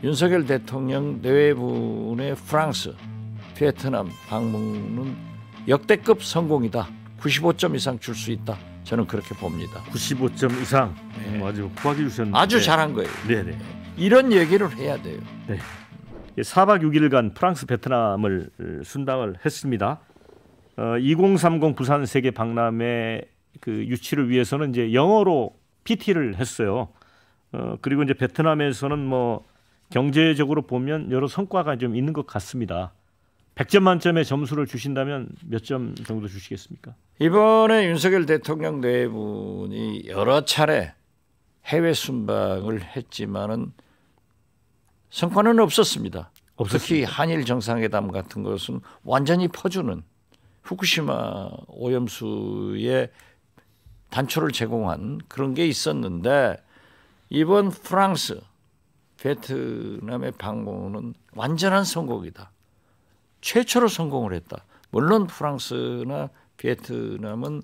윤석열 대통령 내외분의 프랑스, 베트남 방문은 역대급 성공이다. 95점 이상 줄 수 있다. 저는 그렇게 봅니다. 95점 이상. 네. 아주 후하게 주셨는데. 아주 잘한 거예요. 네네. 이런 얘기를 해야 돼요. 네. 4박 6일간 프랑스, 베트남을 순방을 했습니다. 2030 부산 세계 박람회 그 유치를 위해서는 이제 영어로 PT를 했어요. 그리고 이제 베트남에서는 뭐 경제적으로 보면 여러 성과가 좀 있는 것 같습니다. 100점 만점의 점수를 주신다면 몇 점 정도 주시겠습니까? 이번에 윤석열 대통령 내분이 여러 차례 해외 순방을 했지만은 성과는 없었습니다. 특히 한일 정상회담 같은 것은 완전히 퍼주는 후쿠시마 오염수의 단초를 제공한 그런 게 있었는데 이번 프랑스, 베트남의 방문은 완전한 성공이다. 최초로 성공을 했다. 물론 프랑스나 베트남은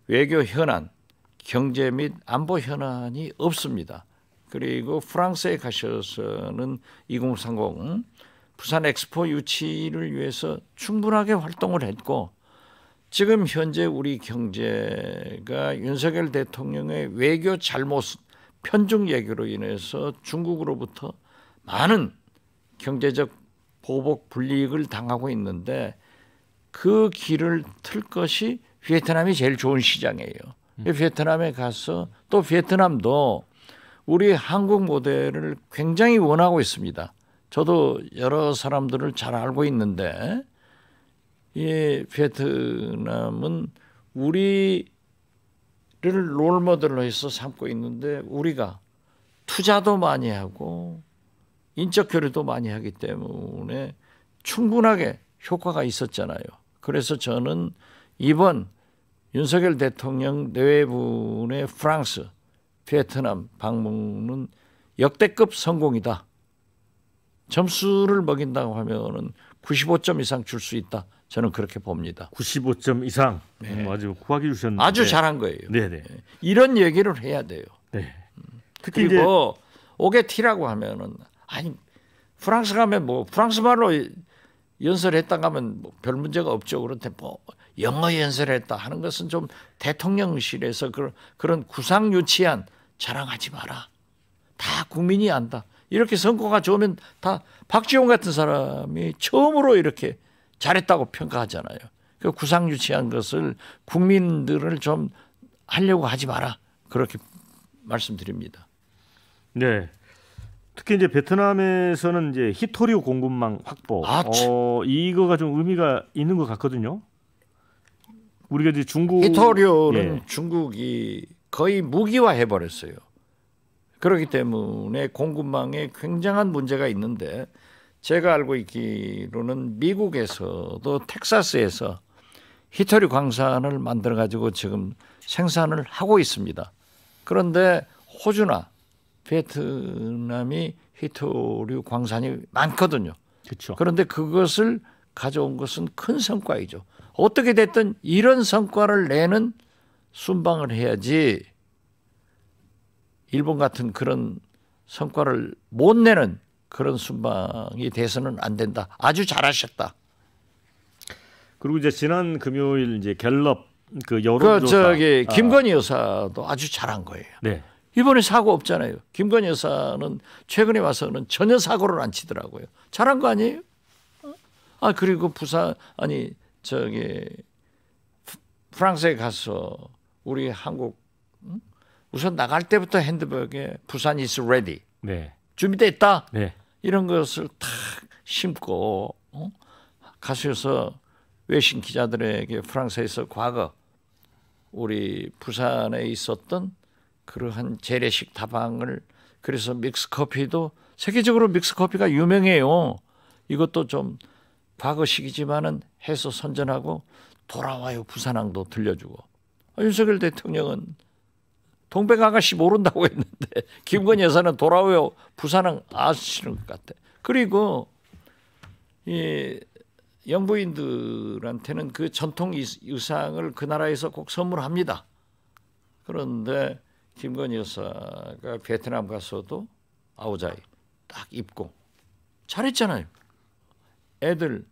외교 현안, 경제 및 안보 현안이 없습니다. 그리고 프랑스에 가셔서는 2030 부산 엑스포 유치를 위해서 충분하게 활동을 했고 지금 현재 우리 경제가 윤석열 대통령의 외교 잘못 편중 외교로 인해서 중국으로부터 많은 경제적 보복 불이익을 당하고 있는데 그 길을 틀 것이 베트남이 제일 좋은 시장이에요. 베트남에 가서 또 베트남도 우리 한국 모델을 굉장히 원하고 있습니다. 저도 여러 사람들을 잘 알고 있는데 이 베트남은 우리를 롤모델로 해서 삼고 있는데 우리가 투자도 많이 하고 인적 교류도 많이 하기 때문에 충분하게 효과가 있었잖아요. 그래서 저는 이번 윤석열 대통령 내외분의 프랑스, 베트남 방문은 역대급 성공이다. 점수를 먹인다고 하면은 95점 이상 줄 수 있다. 저는 그렇게 봅니다. 95점 이상. 네. 아주 후하게 주셨는데. 아주 잘한 거예요. 네네. 이런 얘기를 해야 돼요. 네. 특히 그리고 오게티라고 하면은 아니 프랑스 가면 뭐 프랑스 말로 연설했다 가면 뭐 별 문제가 없죠. 그런데 뭐 영어 연설했다 하는 것은 좀 대통령실에서 그런 구상유치한 자랑하지 마라. 다 국민이 안다. 이렇게 성과가 좋으면 다 박지원 같은 사람이 처음으로 이렇게 잘했다고 평가하잖아요. 그 구상유치한 것을 국민들을 좀 하려고 하지 마라. 그렇게 말씀드립니다. 네. 특히 이제 베트남에서는 이제 히토류 공급망 확보. 이거가 좀 의미가 있는 것 같거든요. 우리가 이제 중국 히토류는 중국이 거의 무기화해 버렸어요. 그렇기 때문에 공급망에 굉장한 문제가 있는데 제가 알고 있기로는 미국에서도 텍사스에서 히토류 광산을 만들어 가지고 지금 생산을 하고 있습니다. 그런데 호주나 베트남이 히토류 광산이 많거든요. 그렇죠. 그런데 그것을 가져온 것은 큰 성과이죠. 어떻게 됐든 이런 성과를 내는 순방을 해야지 일본 같은 그런 성과를 못 내는 그런 순방이 돼서는 안 된다. 아주 잘하셨다. 그리고 이제 지난 금요일 이제 갤럽 그 여론조사 김건희 여사도 아주 잘한 거예요. 네. 이번에 사고 없잖아요. 김건희 여사는 최근에 와서는 전혀 사고를 안 치더라고요. 잘한 거 아니에요? 그리고 프랑스에 가서 우리 한국 우선 나갈 때부터 핸드백에 부산 is ready. 네. 준비됐다. 네. 이런 것을 탁 심고 가셔서 외신 기자들에게 프랑스에서 과거 우리 부산에 있었던 그러한 재래식 다방을 그래서 믹스커피도 세계적으로 믹스커피가 유명해요. 이것도 좀 과거식이지만은 해서 선전하고 돌아와요 부산항도 들려주고 윤석열 대통령은 동백 아가씨 모른다고 했는데 김건희 여사는 돌아와요 부산항 아시는 것 같아. 그리고 이 영부인들한테는 그 전통 의상을 그 나라에서 꼭 선물합니다. 그런데 김건희 여사가 베트남 가서도 아오자이 딱 입고 잘했잖아요. 애들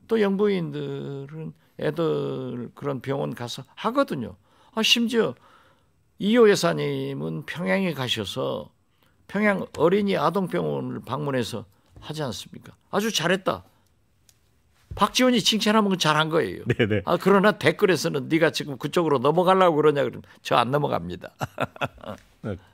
또 영부인들은 애들 그런 병원 가서 하거든요. 심지어 이호 여사님은 평양에 가셔서 평양 어린이 아동병원을 방문해서 하지 않습니까? 아주 잘했다. 박지원이 칭찬하면 그건 잘한 거예요. 네네. 그러나 댓글에서는 네가 지금 그쪽으로 넘어가려고 그러냐 그러면 저 안 넘어갑니다.